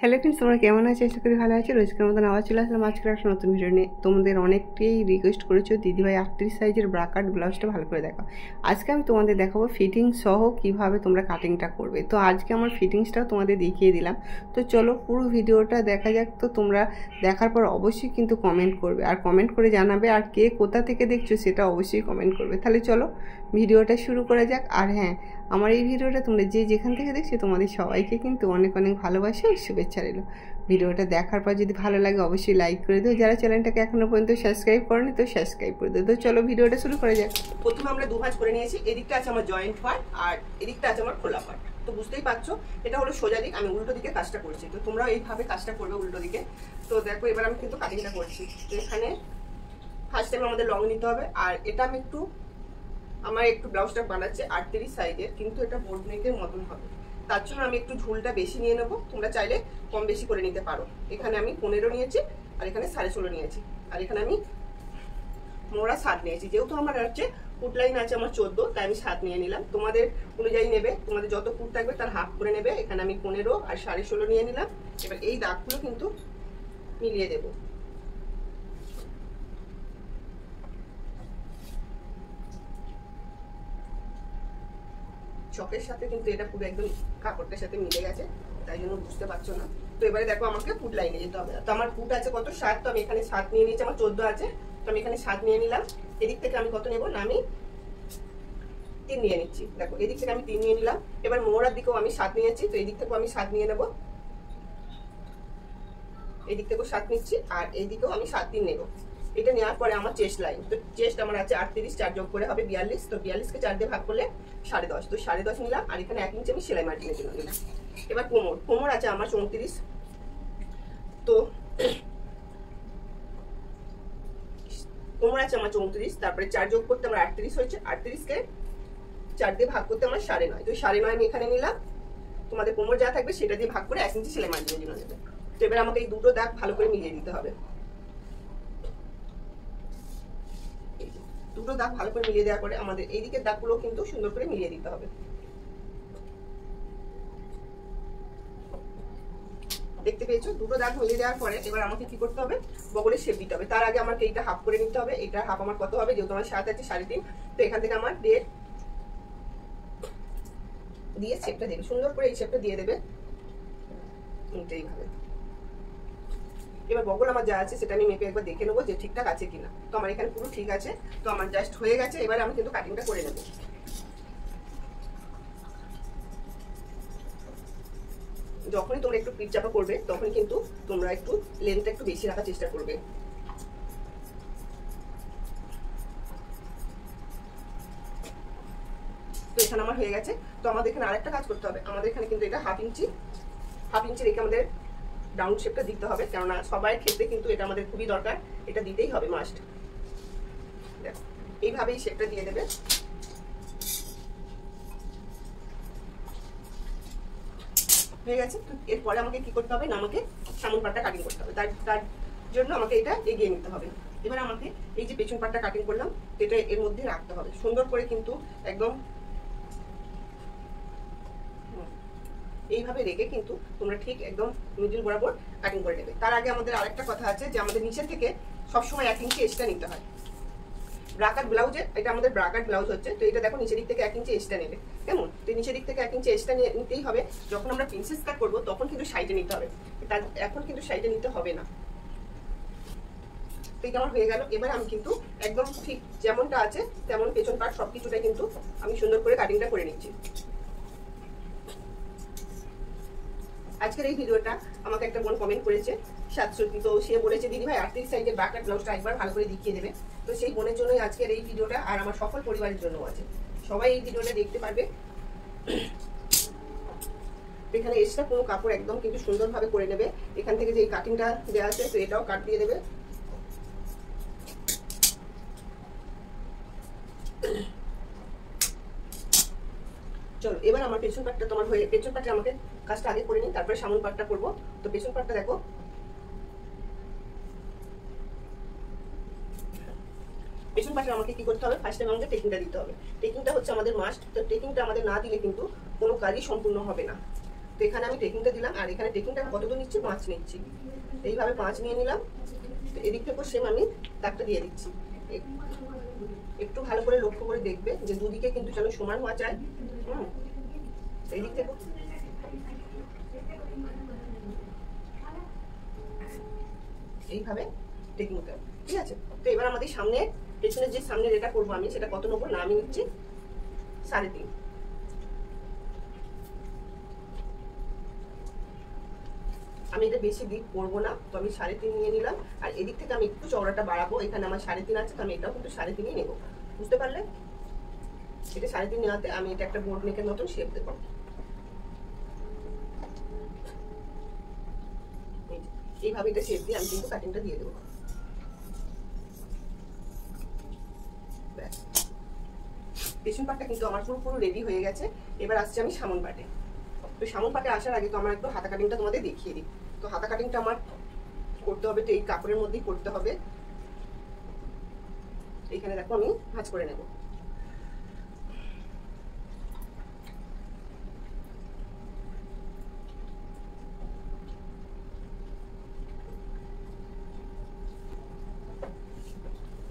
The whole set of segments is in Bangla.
হ্যালো ফ্রেন্ডস, তোমরা কেমন আছো? আশা করি ভালো আছো। রোজকার মতন আবার চলে আসলাম আজকের একটা নতুন ভিডিও নিয়ে। তোমাদের অনেকটাই রিকোয়েস্ট করেছো দিদিভাই 38 সাইজের ব্রা কাট ব্লাউজটা ভালো করে দেখাও। আজকে আমি তোমাদের দেখাবো ফিটিং সহ কিভাবে তোমরা কাটিংটা করবে। তো আজকে আমার ফিটিংসটাও তোমাদের দেখিয়ে দিলাম। তো চলো পুরো ভিডিওটা দেখা যাক। তো তোমরা দেখার পর অবশ্যই কিন্তু কমেন্ট করবে, আর কমেন্ট করে জানাবে, আর কে কোথা থেকে দেখছো সেটা অবশ্যই কমেন্ট করবে। তাহলে চলো ভিডিওটা শুরু করা যাক। আর হ্যাঁ, আমার এই ভিডিওটা তোমরা যে যেখান থেকে দেখছো তোমাদের সবাইকে কিন্তু অনেক অনেক ভালোবাসা ও শুভেচ্ছা রইল। ভিডিওটা দেখার পর যদি ভালো লাগে অবশ্যই লাইক করে দিও। যারা চ্যানেলটাকে এখনো পর্যন্ত সাবস্ক্রাইব করেনি তো সাবস্ক্রাইব করে দিও। তো চলো ভিডিওটা শুরু করা যাক। প্রথমে আমরা দু ভাঁজ করে নিয়েছি। এদিকটা আছে আমার জয়েন্ট পার্ট আর এদিকটা আছে আমার খোলা পার্ট। তো বুঝতেই পারছো এটা হলো সোজা দিক, আমি উল্টো দিকে কাজটা করছি। তো তোমরা এইভাবে কাজটা করবে উল্টো দিকে। তো দেখো এবার আমি কিন্তু কাটিংটা করছি। তো এখানে ফার্স্ট টাইম আমাদের লং নিতে হবে। আর এটা আমি আমার একটু ব্লাউজটা বানাচ্ছে 38 সাইজের, কিন্তু এটা বোর্ড নেকের মতন হবে। তার জন্য আমি একটু ঝুলটা বেশি নিয়ে নেবো। তোমরা চাইলে কম বেশি করে নিতে পারো। এখানে আমি 15 নিয়েছি, আর এখানে 16.5 নিয়েছি, আর এখানে আমি মোড়া 7 নিয়েছি। যেহেতু আমার হচ্ছে ফুট লাইন আছে আমার 14, তাই আমি 7 নিয়ে নিলাম। তোমাদের অনুযায়ী নেবে, তোমাদের যত ফুট থাকবে তার হাফ করে নেবে। এখানে আমি 15 আর 16.5 নিয়ে নিলাম। এবার এই দাগগুলো কিন্তু মিলিয়ে দেবো। চকের সাথে কিন্তু এটা পুরো একদম কাপড়টার সাথে মিলে গেছে, তাই জন্য বুঝতে পারছো না। তো এবারে দেখো আমাকে ফুট লাইনে যেতে হবে। তো আমার ফুট আছে কত? 7। তো আমি এখানে 7 নিয়ে নিয়েছি। আমার 14 আছে, তো আমি এখানে 7 নিয়ে নিলাম। এদিক থেকে আমি কত নেবো না, আমি 3 নিয়ে নিচ্ছি। দেখো এদিক থেকে আমি 3 নিয়ে নিলাম। এবার মোড়ার দিকেও আমি 7 নিয়েছি, তো এদিক থেকেও আমি 7 নিয়ে নেবো। এদিক থেকেও 7 নিচ্ছি, আর এইদিকেও আমি 7 3 নেবো। এটা নেওয়ার পরে আমার চেস্ট লাইন, তো চেস্ট আমার আছে 38, 4 যোগ করে হবে 42। তো 42কে 4 দিয়ে ভাগ করলে 10.5, তো 10.5 নিলাম। আর এখানে 1 ইঞ্চি আমি সেলাই মার্জিনের জন্য নিলাম। এবার কোমর আছে আমার 34, তো কোমর আছে আমার 34, তারপরে 4 যোগ করতে আমার 38 হয়েছে। 38কে 4 দিয়ে ভাগ করতে আমার 9.5, তো 9.5 আমি এখানে নিলাম। তোমাদের কোমর যা থাকবে সেটা দিয়ে ভাগ করে 1 ইঞ্চি সেলাই মার্জিনের জন্য নেবে। তো এবার আমাকে এই দুটো দাগ ভালো করে মিলিয়ে দিতে হবে। দুটো দাগ ভালো করে মিলিয়ে দেওয়ার পরে আমাদের এই দিকের দাগগুলো কিন্তু সুন্দর করে মিলিয়ে দিতে হবে। দেখতে পেয়েছো দুটো দাগ মিলিয়ে দেওয়ার পরে এবার আমাকে কি করতে হবে? বগলের শেপ দিতে হবে। তার আগে আমাকে এইটা হাফ করে নিতে হবে। এইটা হাফ আমার কত হবে? যেহেতু আমার 7 আছে 3.5, তো এখান থেকে আমার 1.5 দিয়ে শেপটা দেবে। সুন্দর করে এই শেপটা দিয়ে দেবে এইভাবে। এবার বগল আমার যা আছে সেটা আমি মেপে একবার দেখে নেবো যে ঠিকঠাক আছে কিনা। তো আমার এখানে পুরো ঠিক আছে, তো আমার জাস্ট হয়ে গেছে। এবার আমি কিন্তু কাটিংটা করে নেবো। যখনই তোমরা একটু পিঠ চাপা করবে তখন কিন্তু তোমরা একটু লেন্থটা একটু বেশি রাখার চেষ্টা করবে। তো এখানে আমার হয়ে গেছে। তো আমাদের এখানে আরেকটা কাজ করতে হবে। আমাদের এখানে কিন্তু এটা হাফ ইঞ্চি রেখে আমাদের রাউন্ড শেপটা দিতে হবে, কেননা সবার ক্ষেত্রে কিন্তু এটা আমাদের খুবই দরকার। এটা দিতেই হবে মাস্ট। দেখো এইভাবেই শেপটা দিয়ে দেবে। হয়ে গেছে। তো এরপরে আমাকে কি করতে হবে না, আমাকে সামন পাটটা কাটিং করতে হবে। তার জন্য আমাকে এটা এগিয়ে নিতে হবে। এবার আমাকে এই যে পেছন পাটটা কাটিং করলাম এটা এর মধ্যে রাখতে হবে সুন্দর করে, কিন্তু একদম এইভাবে রেখে কিন্তু তোমরা ঠিক একদম মিডল বরাবর কাটিং করে নেবে। তার আগে আমাদের আরেকটা কথা আছে যে আমাদের নিচের থেকে সবসময় 1 ইঞ্চি এক্সট্রা নিতে হয়। ব্রাকাট ব্লাউজে এটা আমাদের ব্রাকাট ব্লাউজ হচ্ছে, তো এটা দেখো নিচের দিক থেকে 1 ইঞ্চি এক্সট্রা নেবে। কেমন? তো নিচের দিক থেকে 1 ইঞ্চি এক্সট্রা নিতেই হবে। যখন আমরা প্রিন্সেস কাট করবো তখন কিন্তু সাইডে নিতে হবে, এখন কিন্তু সাইডে নিতে হবে না। তো এটা আমার হয়ে গেল। এবার আমি কিন্তু একদম ঠিক যেমনটা আছে তেমন পেছন পাট সবকিছুটাই কিন্তু আমি সুন্দর করে কাটিংটা করে নিচ্ছি। আজকের এই ভিডিওটা আমাকে একটা বোন কমেন্ট করেছে 700, তো সে বলেছে দিদি ভাই 38 সাইজের ব্রাকাট ব্লাউজটা একবার ভালো করে দেখিয়ে দেবে। তো সেই বোনের জন্যই আজকের এই ভিডিওটা, আর আমার সকল পরিবারের জন্য আছে। সবাই এই ভিডিওটা দেখতে পারবে। এখানে এক্সট্রা কোনো কাপড় একদম কিন্তু সুন্দরভাবে করে নেবে। এখান থেকে যে কাটিংটা দেওয়া আছে তো এটাও কাট দিয়ে দেবে। চলো এবার আমার পেছন পাটটা তোমার হয়ে, পেছন পাটে আমাকে কাজটা আগে করে নিই, তারপরে সামন পাটটা করবো। তো পেছন পাটটা দেখো, পেছন পাটে আমাকে কি করতে হবে? ফার্স্ট টাইম আমাকে টেকিংটা দিতে হবে। টেকিংটা হচ্ছে আমাদের মাস্ট। তো টেকিংটা আমাদের না দিলে কিন্তু কোনো কাজই সম্পূর্ণ হবে না। তো এখানে আমি টেকিংটা দিলাম, আর এখানে টেকিংটা কতদূর নিচ্ছি, 5 নিচ্ছি। এইভাবে 5 নিয়ে নিলাম। তো এদিক থেকে সেম আমি দাগটা দিয়ে দিচ্ছি। একটু ভালো করে লক্ষ্য করে দেখবে যে দুদিকে কিন্তু যেন সমান হওয়া চাই। এই দিক থেকে এইভাবে টেকিংটা, ঠিক আছে। তো এবার আমাদের সামনে পেছনে যে সামনে যেটা করবো আমি, সেটা কত নেবো না, আমি নিচ্ছি 3.5। আমি এটা বেশি ডিপ করবো না, তো আমি 3.5 নিয়ে নিলাম। আর এদিক থেকে আমি একটু চওড়াটা বাড়াবো, এখানে আমার 3.5 আছে, তো আমি এটাও কিন্তু 3.5ই নেবো, বুঝতে পারলে। এটা 3.5 নেওয়াতে আমি এটা একটা বোর্ড নেকের মতন শেপ দেবো। এইভাবে এটা শেপ দিয়ে আমি কিন্তু কাটিংটা দিয়ে দেবো। পেছন পাটটা কিন্তু আমার পুরো রেডি হয়ে গেছে। এবার আসছে আমি সামন পাটে। তো সামন পাটে আসার আগে তো আমার একটু হাতা কাটিংটা তোমাদের দেখিয়ে দিই। তো হাতা কাটিংটা আমার করতে হবে, তো এই কাপড়ের মধ্যেই করতে হবে। এইখানে দেখো আমি ভাঁজ করে নেব।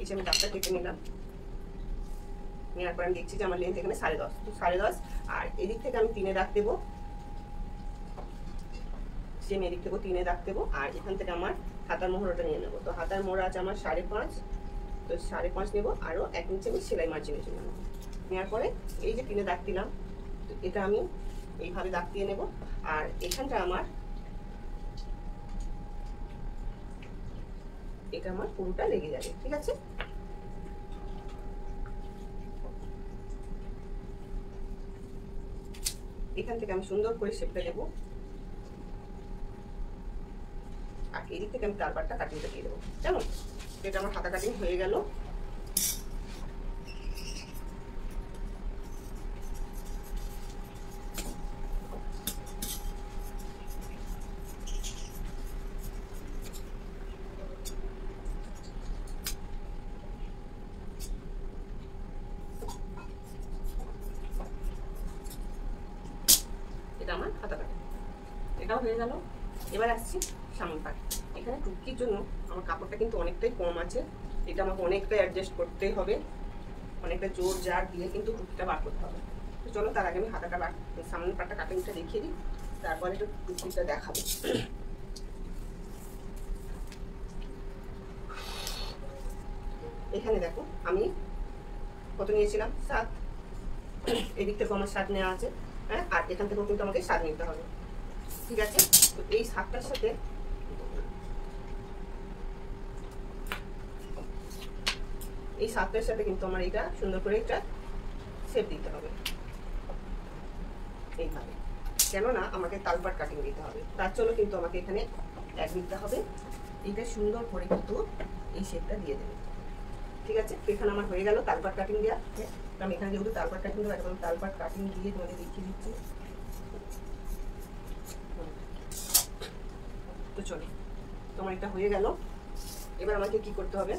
এই যে আমি দাগটা কেটে নিলাম, নেওয়ার পর আমি দেখছি যে আমার লেন্থ এখানে 10.5, তো 10.5। আর এদিক থেকে আমি 3 দাগ দেবো, সেম এদিক থেকে 3 দাগ দেবো। আর এখান থেকে আমার হাতার মোহরটা নিয়ে নেবো। তো হাতার মোহর আছে আমার 5.5, তো 5.5 নেবো। আরও 1 ইঞ্চি আমি সেলাই মার্জিনের জন্য নেবো। নেওয়ার পরে এই যে 3 দাগ দিলাম, তো এটা আমি এইভাবে দাগ দিয়ে নেবো। আর এখানটা আমার এটা আমার পুরোটা লেগে যাবে, ঠিক আছে। এখান থেকে আমি সুন্দর করে শেপটা দেবো। আর এদিক থেকে আমি তারপাটটা কাটিংটা দিয়ে দেবো, কেমন। এটা আমার হাতা কাটিং হয়ে গেল। এটা আমার হাতা কাটিং, এটাও হয়ে গেল। এবার আসছি সামন পাট। এখানে টুকির জন্য আমার কাপড়টা কিন্তু অনেকটাই কম আছে, এটা আমাকে অনেকটাই অ্যাডজাস্ট করতে হবে, অনেকটা জোর জার দিয়ে কিন্তু টুকিটা বার করতে হবে। তো চলো তার আগে আমি হাতাটা সামনের পাটটা কাটিংটা দেখিয়ে দিই, তারপরে একটু টুকিটা দেখাবো। এখানে দেখো আমি কত নিয়েছিলাম, 7। এদিক থেকে আমার 7 নেওয়া আছে, হ্যাঁ। আর এখান থেকেও কিন্তু আমাকে 7 নিতে হবে, ঠিক আছে। তো এই 7টার সাথে কিন্তু আমার এটা সুন্দর করে একটা শেপ দিতে হবে এইভাবে, কেননা আমাকে তালপাট কাটিং দিতে হবে। তার জন্য কিন্তু আমাকে এখানে 1 দিতে হবে। এইটা সুন্দর করে কিন্তু এই শেপটা দিয়ে দেবে, ঠিক আছে। তো এখানে আমার হয়ে গেল তালপাট কাটিং দেওয়া। আমি এখানে যেহেতু তালপাট কাটিং দেবো, একদম তালপাট কাটিং দিয়ে তোমাদের দেখিয়ে দিচ্ছি। তো চলো, তোমার এটা হয়ে গেল। এবার আমাকে কি করতে হবে,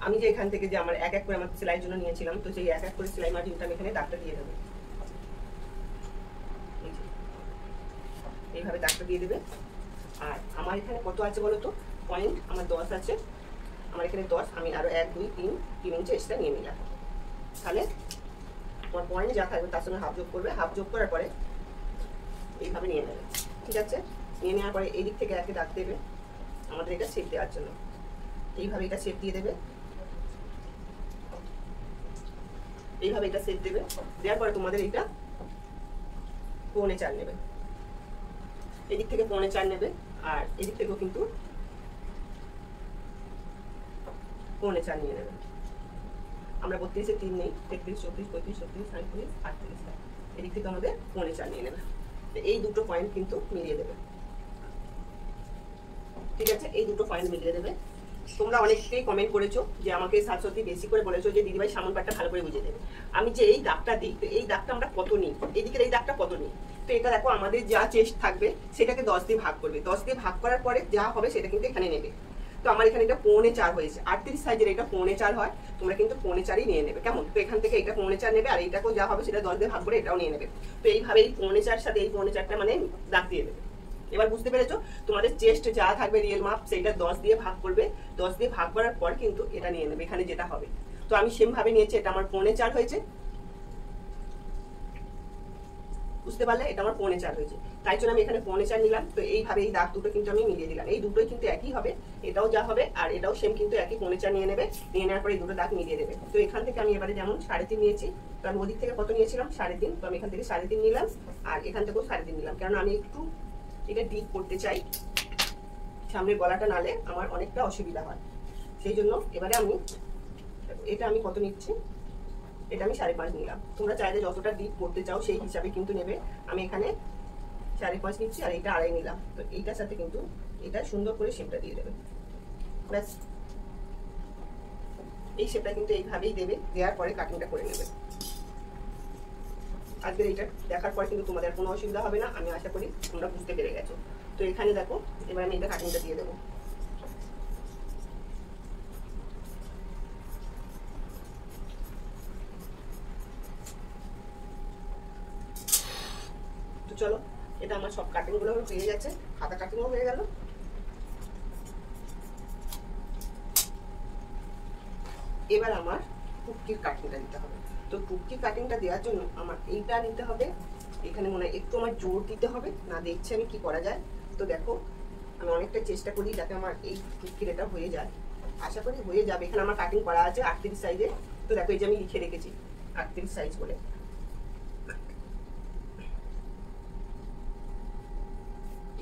আমি যে এখান থেকে যে আমার 1 করে আমার সেলাইয়ের জন্য নিয়েছিলাম, তো সেই 1 করে সেলাই মার্জিনটা আমি এখানে দাগটা দিয়ে দেবো। এইভাবে দাগটা দিয়ে দেবে। আর আমার এখানে কত আছে বলো তো, পয়েন্ট আমার 10 আছে। আমার এখানে 10, আমি আরো 1 2 3 ইঞ্চি এক্সট্রা নিয়ে নিলাম। তাহলে তোমার পয়েন্ট যা থাকবে তার সঙ্গে হাফ যোগ করবে। হাফ যোগ করার পরে এইভাবে নিয়ে নেবে, ঠিক আছে। নিয়ে নেওয়ার পরে এই দিক থেকে একে দাগ দেবে আমাদের এটা শেপ দেওয়ার জন্য। এইভাবে এটা শেপ দিয়ে দেবে, এইভাবে এটা শেপ দেবে। দেওয়ার পরে তোমাদের এটা 4.25 নেবে, এদিক থেকে 4.25 নেবে। আর এদিক থেকেও কিন্তু 4.25 নিয়ে নেবে। আমরা 32 3 নেই, 33 34 35 36 37 38, এদিক থেকে আমাদের 4.25 নিয়ে নেবে। তো এই দুটো পয়েন্ট কিন্তু মিলিয়ে দেবে, ঠিক আছে। এই দুটো পয়েন্ট মিলিয়ে দেবে। তোমরা অনেকেই কমেন্ট করেছো যে আমাকে সত্যি বেশি করে বলেছো যে দিদিভাই সামন পাটটা ভালো করে বুঝিয়ে দেবে। আমি যে এই দাগটা দিই, তো এই দাগটা আমরা কত নিই, এদিকের এই দাগটা কত নিই। তো এটা দেখো আমাদের যা চেস্ট থাকবে সেটাকে 10 দিয়ে ভাগ করবে। 10 দিয়ে ভাগ করার পরে যা হবে সেটা কিন্তু এখানে নেবে। তো আমার এখানে এটা 3.25 হয়েছে, 38 সাইজের এটা 3.25 হয়, তোমরা কিন্তু 3.25ই নিয়ে নেবে, কেমন? তো এখান থেকে এটা 3.25 নেবে, আর এইটাকেও যা হবে সেটা 10 দিয়ে ভাগ করে এটাও নিয়ে নেবে। তো এইভাবে এই 3.25 সাথে এই 3.25টা মানে দাগ দিয়ে দেবে। এবার বুঝতে পেরেছো? তোমাদের চেস্ট যা থাকবে রিয়েল মাপ সেইটা 10 দিয়ে ভাগ করবে, 10 দিয়ে ভাগ করার পর কিন্তু এটা নিয়ে নেবে এখানে যেটা হবে। তো আমি সেম ভাবে নিয়েছি, এটা আমার 3.25 হয়েছে, বুঝতে পারলে? এটা আমার 3.25 হয়েছে, তাই জন্য আমি এখানে 3.25 নিলাম। তো এইভাবে এই দাগ দুটো কিন্তু আমি মিলিয়ে দিলাম, এই দুটোই কিন্তু একই হবে, এটাও যা হবে আর এটাও সেম কিন্তু একই 3.25 নিয়ে নেবে, নিয়ে নেওয়ার পরে এই দুটো দাগ মিলিয়ে দেবে। তো এখান থেকে আমি এবারে যেমন 3.5 নিয়েছি, তো আমি ওদিক থেকে কত নিয়েছিলাম? 3.5, তো আমি এখান থেকে 3.5 নিলাম, আর এখান থেকেও 3.5 নিলাম, কারণ আমি একটু এটা ডিপ করতে চাই, সামনের গলাটা নালে আমার অনেকটা অসুবিধা হয়, সেই জন্য এবারে আমি এটা আমি কত নিচ্ছি, এটা আমি 5.5 নিলাম। তোমরা চাইলে যতটা ডিপ করতে চাও সেই হিসাবে কিন্তু নেবে। আমি এখানে 5.5 নিচ্ছি, আর এটা 2.5 নিলাম। তো এইটার সাথে কিন্তু এটা সুন্দর করে শেপটা দিয়ে দেবে, ব্যাস। এই শেপটা কিন্তু এইভাবেই দেবে, দেওয়ার পরে কাটিংটা করে নেবে। আজকের এইটা দেখার পরে কিন্তু তোমাদের কোনো অসুবিধা হবে না, আমি আশা করি তোমরা বুঝতে পেরে গেছো। তো এখানে দেখো, এবার আমি এটা কাটিংটা দিয়ে দেবো। তো চলো, এটা আমার সব কাটিং গুলো হয়ে গেছে, হাতা কাটিংও হয়ে গেল। এবার আমার টুকটির কাটিংটা দিতে হবে। তো টুকটির কাটিংটা দেওয়ার জন্য আমার এইটা নিতে হবে, এখানে মনে হয় একটু আমার জোর দিতে হবে, না দেখছি আমি কি করা যায়। তো দেখো, আমি অনেকটা চেষ্টা করি যাতে আমার এই টুকটির এটা হয়ে যায়, আশা করি হয়ে যাবে। এখানে আমার কাটিং করা আছে 38 সাইজে, তো দেখো এই যে আমি লিখে রেখেছি 38 সাইজ বলে।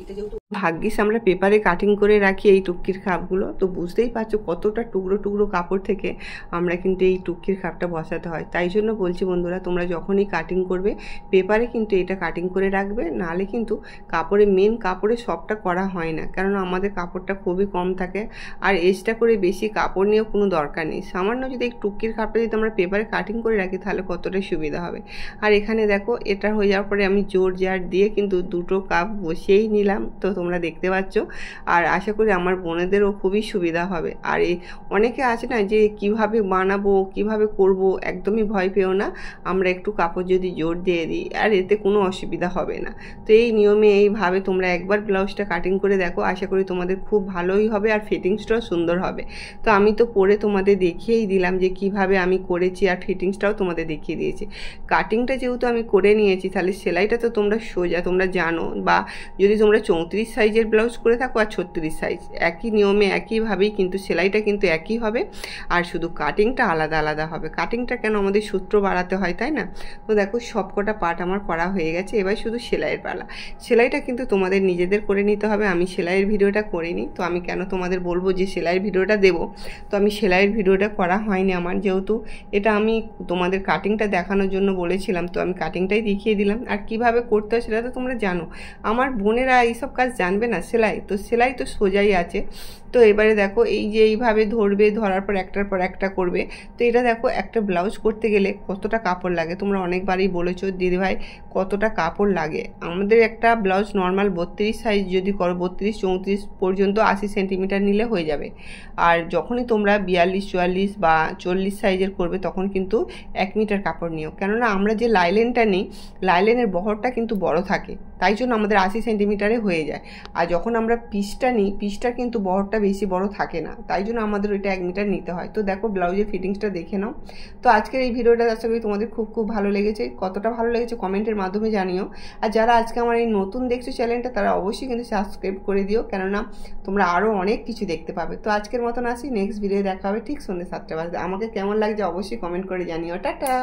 এটা যেহেতু ভাগ্যিস আমরা পেপারে কাটিং করে রাখি এই টুক্কির খাপগুলো, তো বুঝতেই পারছো কতটা টুকরো টুকরো কাপড় থেকে আমরা কিন্তু এই টুক্কির খাপটা বসাতে হয়। তাই জন্য বলছি বন্ধুরা, তোমরা যখনই কাটিং করবে পেপারে কিন্তু এটা কাটিং করে রাখবে, নাহলে কিন্তু কাপড়ে মেন কাপড়ে সবটা করা হয় না, কারণ আমাদের কাপড়টা খুবই কম থাকে, আর এক্সট্রা করে বেশি কাপড় নিয়েও কোনো দরকার নেই। সামান্য যদি এই টুক্কির খাপটা যদি আমরা পেপারে কাটিং করে রাখি তাহলে কতটা সুবিধা হবে। আর এখানে দেখো, এটা হয়ে যাওয়ার পরে আমি জোর জার দিয়ে কিন্তু দুটো কাপ বসিয়েই নিলাম, তো তোমরা দেখতে পাচ্ছ। আর আশা করি আমার বোনেদেরও খুবই সুবিধা হবে। আর এই অনেকে আছে না যে কিভাবে বানাবো কিভাবে করব, একদমই ভয় পেও না, আমরা একটু কাপড় যদি জোর দিয়ে দিই আর এতে কোনো অসুবিধা হবে না। তো এই নিয়মে এইভাবে তোমরা একবার ব্লাউজটা কাটিং করে দেখো, আশা করি তোমাদের খুব ভালোই হবে আর ফিটিংসটাও সুন্দর হবে। তো আমি তো পরে তোমাদের দেখিয়েই দিলাম যে কিভাবে আমি করেছি, আর ফিটিংসটাও তোমাদের দেখিয়ে দিয়েছি। কাটিংটা যেহেতু আমি করে নিয়েছি, তাহলে সেলাইটা তো তোমরা সোজা তোমরা জানো, বা যদি তোমরা 34 সাইজের ব্লাউজ করে থাকো আর 36 সাইজ, একই নিয়মে একইভাবেই কিন্তু সেলাইটা কিন্তু একই হবে, আর শুধু কাটিংটা আলাদা আলাদা হবে। কাটিংটা কেন, আমাদের সূত্র বাড়াতে হয়, তাই না? তো দেখো সবকটা পার্ট আমার করা হয়ে গেছে, এবার শুধু সেলাইয়ের পালা। সেলাইটা কিন্তু তোমাদের নিজেদের করে নিতে হবে, আমি সেলাইয়ের ভিডিওটা করিনি, তো আমি কেন তোমাদের বলবো যে সেলাইয়ের ভিডিওটা দেবো। তো আমি সেলাইয়ের ভিডিওটা করা হয়নি আমার, যেহেতু এটা আমি তোমাদের কাটিংটা দেখানোর জন্য বলেছিলাম, তো আমি কাটিংটাই দেখিয়ে দিলাম। আর কিভাবে করতে হয় সেটা তো তোমরা জানো, আমার বোনেরা এইসব কাজ জানবে না। সেলাই তো সোজাই আছে। তো এবারে দেখো, এই যে এইভাবে ধরবে, ধরার পর একটার পর একটা করবে। তো এটা দেখো, একটা ব্লাউজ করতে গেলে কতটা কাপড় লাগে, তোমরা অনেকবারই বলেছো দিদিভাই কতটা কাপড় লাগে। আমাদের একটা ব্লাউজ নর্মাল 32 সাইজ যদি করো, 32-34 পর্যন্ত 80 সেন্টিমিটার নিলে হয়ে যাবে। আর যখনই তোমরা 42, 44 বা 40 সাইজের করবে তখন কিন্তু 1 মিটার কাপড় নিও, কেননা আমরা যে লাইলেনটা নিই, লাইলেনের বহরটা কিন্তু বড় থাকে, তাই জন্য আমাদের 80 সেন্টিমিটারে হয়ে যায়। আর যখন আমরা পিসটা নিই, পিসটা কিন্তু বহরটা বেশি বড় থাকে না, তাই জন্য আমাদের ওইটা 1 মিটার নিতে হয়। তো দেখো ব্লাউজের ফিটিংসটা দেখে নাও। তো আজকের এই ভিডিওটা আশা করি তোমাদের খুব খুব ভালো লেগেছে, কতটা ভালো লেগেছে কমেন্টের মাধ্যমে জানিও। আর যারা আজকে আমার এই নতুন দেখছো চ্যানেলটা, তারা অবশ্যই কিন্তু সাবস্ক্রাইব করে দিও, কেননা তোমরা আরও অনেক কিছু দেখতে পাবে। তো আজকের মতন আসি, নেক্সট ভিডিও দেখা হবে ঠিক সন্ধ্যে 7টা বাজে। আমাকে কেমন লাগছে অবশ্যই কমেন্ট করে জানিও। টাটা।